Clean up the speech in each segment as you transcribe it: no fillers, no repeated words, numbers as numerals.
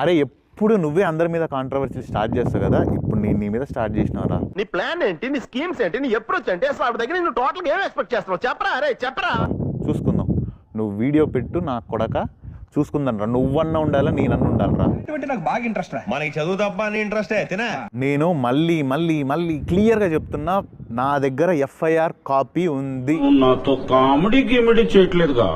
అరే ఎప్పుడు నువ్వే అందరి మీద కాంట్రవర్సీ స్టార్ట్ చేస్తావు కదా, ఇప్పుడు నేను నీ మీద స్టార్ట్ చేసినవరా? నీ ప్లాన్ ఏంటి, నీ స్కీమ్స్ ఏంటి, నీ అప్రోచ్ ఏంటి, అసలు ఆవిడ దగ్గర నువ్వు టోటల్ ఏం ఎక్స్పెక్ట్ చేస్తున్నావు చెప్పరా? అరే చెప్పరా. చూసుకుందాం, నువ్వు వీడియో పెట్టు నా కొడక, చూసుకుందాం రా. నువ్వన్నా ఉండాలా నేనన్నా ఉండాలరా? నాకు బాగా ఇంట్రెస్ట్. మనకి చదువు తప్ప అని ఇంట్రెస్ట్ తినా. నేను మళ్ళీ మళ్ళీ మళ్ళీ క్లియర్ గా చెప్తున్నా, నా దగ్గర ఎఫ్ఐఆర్ కాపీ ఉంది. నాతో కామెడీ గిమిడీ చేయట్లేదుగా.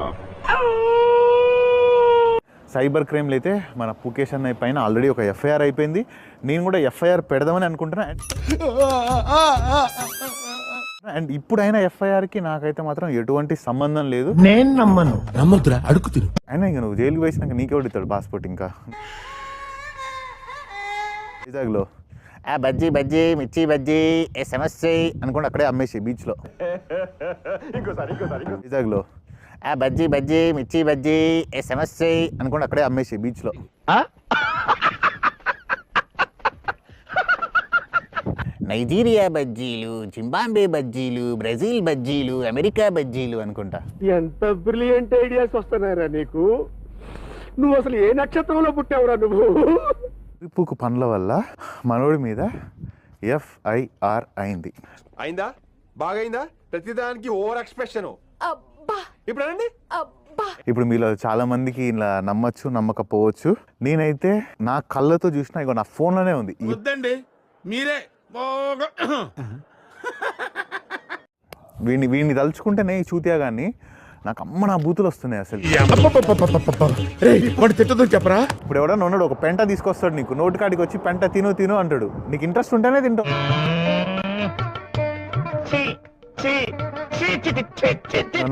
సైబర్ క్రైమ్లు అయితే మన పుకేష్ అన్న పైన ఆల్రెడీ ఒక ఎఫ్ఐఆర్ అయిపోయింది. నేను కూడా ఎఫ్ఐఆర్ పెడదామని అనుకుంటున్నా. అండ్ ఇప్పుడైనా ఎఫ్ఐఆర్కి నాకైతే మాత్రం ఎటువంటి సంబంధం లేదు. నేను నమ్మద్దురా, అడుగు తిరు. అయినా ఇంక నువ్వు జైలుకి వేసినాక నీకే వడుతాడు పాస్పోర్ట్. ఇంకా వైజాగ్లో బజ్జీ బజ్జీ మిర్చి బజ్జీ ఏ సమస్య అనుకోండి, అక్కడే అమ్మేసి బీచ్లో. వైజాగ్లో బజ్జీ బజ్జీ మిర్చి బజ్జీ ఏ సమస్య అనుకోండి, అక్కడే అమ్మేసి బీచ్లో. నైజీరియా బజ్జీలు, జింబాబ్వే బజ్జీలు, బ్రెజిల్ బజ్జీలు, అమెరికా బజ్జీలు అనుకుంటా. ఎంత బ్రిలియంట్ ఐడియాస్ వస్తున్నారా నీకు? నువ్వు అసలు ఏ నక్షత్రంలో పుట్టావురా నువ్వు? విప్పుకు పనుల వల్ల మనోడి మీద ఎఫ్ఐఆర్ అయింది. అయిందా? బాగైందా? ప్రతిదానికి ఓవర్ ఎక్స్ప్రెషన్. ఇప్పుడు మీలో చాలా మందికి ఇలా నమ్మచ్చు, నమ్మకపోవచ్చు. నేనైతే నా కళ్ళతో చూసిన, ఇగో నా ఫోన్లోనే ఉంది. వద్దండి మీరే వీడిని తలుచుకుంటేనే ఈ చూతియా కానీ నాకు అమ్మ నా బూతులు వస్తున్నాయి అసలు. చెప్పరా? ఇప్పుడు ఎవడన్నా ఉన్నాడు, ఒక పెంట తీసుకొస్తాడు నీకు నోటి కాడికి వచ్చి, పెంట తిను తిను అంటాడు. నీకు ఇంట్రెస్ట్ ఉంటేనే తింటావు.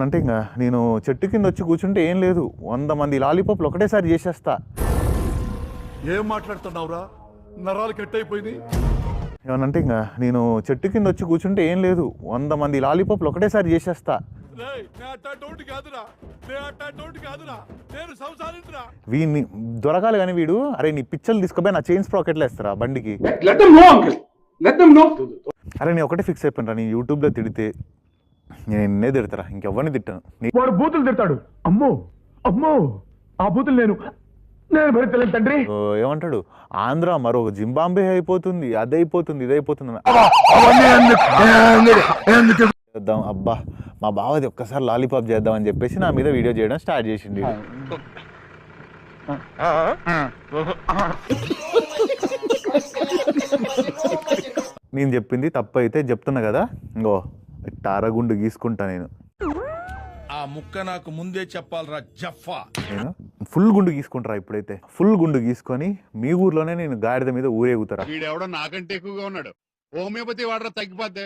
అంటే ఇంకా నేను చెట్టు కింద వచ్చి కూర్చుంటే ఏం లేదు, 100 మంది లాలీపాప్లు ఒకటేసారి చేసేస్తా. ఏం మాట్లాడుతున్నావురా? నరాలు కట్ అయిపోయింది. ఏమనంటే ఇంకా నేను చెట్టు కింద వచ్చి కూర్చుంటే ఏం లేదు, 100 మంది లాలీపాప్లు ఒకటేసారి చేసేస్తా. వీడిని దొరకాలి కానీ వీడు, అరే నీ పిచ్చలు తీసుకుపోయి నా చైన్స్ పాకెట్లో వేస్తారా బండికి. అరే నేను ఒకటే ఫిక్స్ అయిపోయినరా, నీ యూట్యూబ్లో తిడితే నేను ఎన్నే తిడతారా, ఇంకెవరిని తిట్టాను. వాడు బూతులు తిడతాడు. అమ్మో అమ్మో, ఆ బూతులు నేను భరించలేను తండ్రి. ఏమంటాడు, ఆంధ్ర మరో జింబాబ్వే అయిపోతుంది, అదైపోతుంది ఇదైపోతుంది. చేద్దాం అబ్బా, మా బావది ఒక్కసారి లాలీపాప్ చేద్దాం అని చెప్పేసి నా మీద వీడియో చేయడం స్టార్ట్ చేసింది. నేను చెప్పింది తప్పు అయితే చెప్తున్నా కదా, ఇంకో టారగుండు గీసుకుంటా నేను. ఆ ముక్క నాకు ముందే చెప్పాలరా జఫా. నేను ఫుల్ గుండు గీసుకుంటారా, ఇప్పుడైతే ఫుల్ గుండు గీసుకొని మీ ఊర్లోనే నేను గాడిద మీద ఊరేగుతారా. వీడెవడో నాకంటే ఎక్కువగా ఉన్నాడు. హోమియోపతి వాడరా తగ్గిపోద్ది.